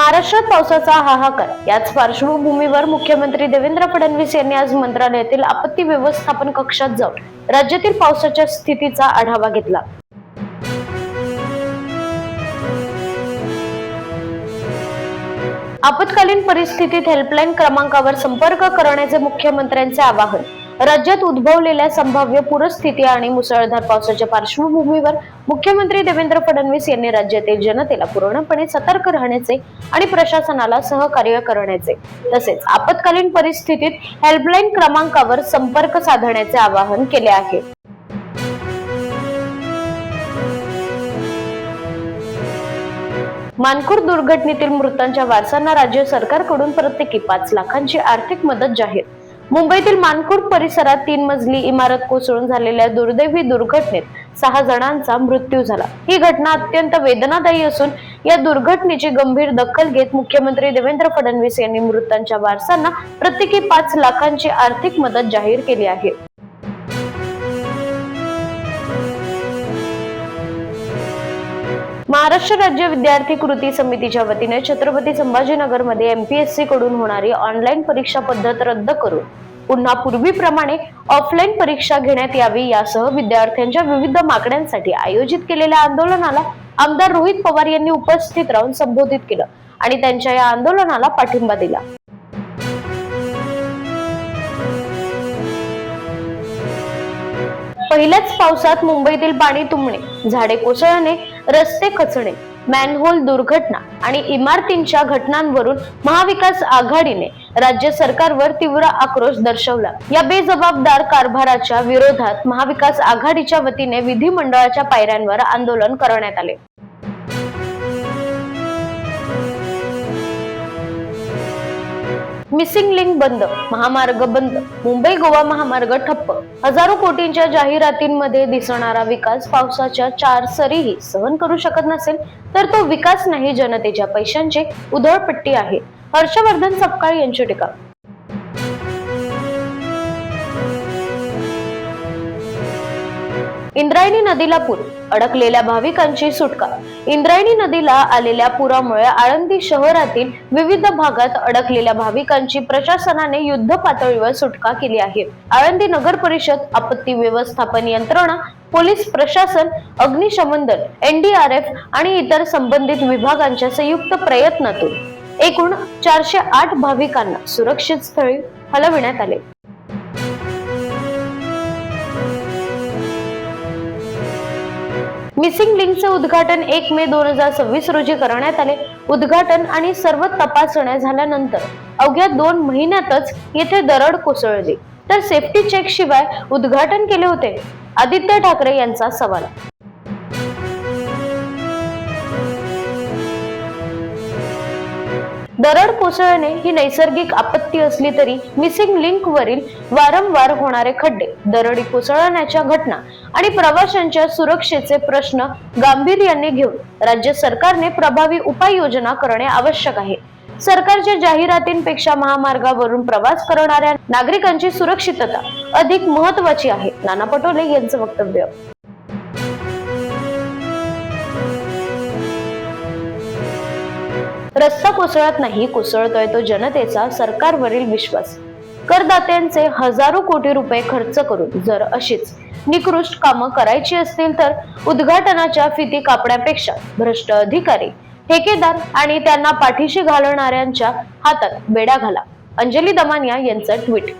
महाराष्ट्रात पावसाचा हाहाकार. याच पार्श्वभूमीवर मुख्यमंत्री देवेंद्र फडणवीस यांनी आज मंत्रालयातील आपत्ती व्यवस्थापन कक्षात जाऊन राज्यातील पावसाच्या स्थितीचा आढावा घेतला. आपत्कालीन परिस्थितीत हेल्पलाईन क्रमांकावर संपर्क करण्याचे मुख्यमंत्र्यांचे आवाहन. राज्यात उद्भवलेल्या संभाव्य पूरस्थिती आणि मुसळधार पावसाच्या पार्श्वभूमीवर मुख्यमंत्री देवेंद्र फडणवीस यांनी राज्यातील जनतेला पूर्णपणे सतर्क राहण्याचे आणि प्रशासनाला सहकार्य करण्याचे तसेच आपत्कालीन परिस्थितीत हेल्पलाईन क्रमांकावर संपर्क साधण्याचे आवाहन केले आहे. मानखुर्द दुर्घटनेतील मृतांच्या वारसांना राज्य सरकारकडून प्रत्येकी 5 लाखांची आर्थिक मदत जाहीर. मुंबईतील मानखुर्द परिसरात 3 मजली इमारत कोसळून झालेल्या दुर्दैवी दुर्घटनेत 6 जणांचा मृत्यू झाला. ही घटना अत्यंत वेदनादायी असून या दुर्घटनेची गंभीर दखल घेत मुख्यमंत्री देवेंद्र फडणवीस यांनी मृतांच्या वारसांना प्रत्येकी 5 लाखांची आर्थिक मदत जाहीर केली आहे. महाराष्ट्र राज्य विद्यार्थी कृती समितीच्या वतीने छत्रपती संभाजीनगरमध्ये एमपीएससी कडून होणारी ऑनलाईन परीक्षा पद्धत रद्द करून पुन्हा पूर्वीप्रमाणे ऑफलाईन परीक्षा घेण्यात यावी यासह विद्यार्थ्यांच्या विविध मागण्यांसाठी आयोजित केलेल्या आंदोलनाला आमदार रोहित पवार यांनी उपस्थित राहून संबोधित केलं आणि त्यांच्या या आंदोलनाला पाठिंबा दिला. पहिल्याच पावसात मुंबईतील पाणी तुंबणे, झाडे कोसळणे, रस्ते खचणे, मॅनहोल दुर्घटना आणि इमारतींच्या घटनांवरून महाविकास आघाडीने राज्य सरकारवर तीव्र आक्रोश दर्शवला. या बेजबाबदार कारभाराच्या विरोधात महाविकास आघाडीच्या वतीने विधिमंडळाच्या पायऱ्यांवर आंदोलन करण्यात आले. मिसिंग लिंक बंद, महामार्ग बंद, मुंबई गोवा महामार्ग ठप्प. हजारो कोटींच्या जाहिरातींमध्ये दिसणारा विकास पावसाच्या 4 सरीही सहन करू शकत नसेल तर तो विकास नाही, जनतेच्या पैशांची उधळपट्टी आहे. हर्षवर्धन सपकाळ यांची टीका. इंद्रायणी नदीला पूर, अडकलेल्या भाविकांची सुटका. इंद्रायणी नदीला आलेल्या पुरामुळे आळंदी शहरातील विविध भागात अडकलेल्या भाविकांची प्रशासनाने युद्ध पातळीवर सुटका केली आहे. आळंदी नगर परिषद, आपत्ती व्यवस्थापन यंत्रणा, पोलीस प्रशासन, अग्निशमन दल, NDRF आणि इतर संबंधित विभागांच्या संयुक्त प्रयत्नातून एकूण 408 भाविकांना सुरक्षित स्थळी हलविण्यात आले. मिसिंग लिंकचे उद्घाटन 1 मे 2026 रोजी करण्यात आले. उद्घाटन आणि सर्व तपासण्या झाल्यानंतर अवघ्या 2 महिन्यातच येथे दरड कोसळली तर सेफ्टी चेक शिवाय उद्घाटन केले होते. आदित्य ठाकरे यांचा सवाल. दरड कोसळणे ही नैसर्गिक आपत्ती असली तरी मिसिंग लिंक वरील वारंवार होणारे खड्डे, दरडी कोसळण्याच्या घटना आणि प्रवाशांच्या सुरक्षेचे प्रश्न गांभीर्याने घेऊन राज्य सरकारने प्रभावी उपाययोजना करणे आवश्यक आहे. सरकारच्या जाहिरातींपेक्षा महामार्गावरून प्रवास करणाऱ्या नागरिकांची सुरक्षितता अधिक महत्त्वाची आहे. नाना पटोले यांचं वक्तव्य. रस्ता कोसळत नाही, कोसळतोय तो जनतेचा सरकारवरील विश्वास. करदात्यांचे हजारो कोटी रुपये खर्च करून जर अशीच निकृष्ट कामं करायची असतील तर उद्घाटनाच्या फिती कापण्यापेक्षा भ्रष्ट अधिकारी, ठेकेदार आणि त्यांना पाठीशी घालणाऱ्यांच्या हातात बेड्या घाला. अंजली दमानिया यांचं ट्विट.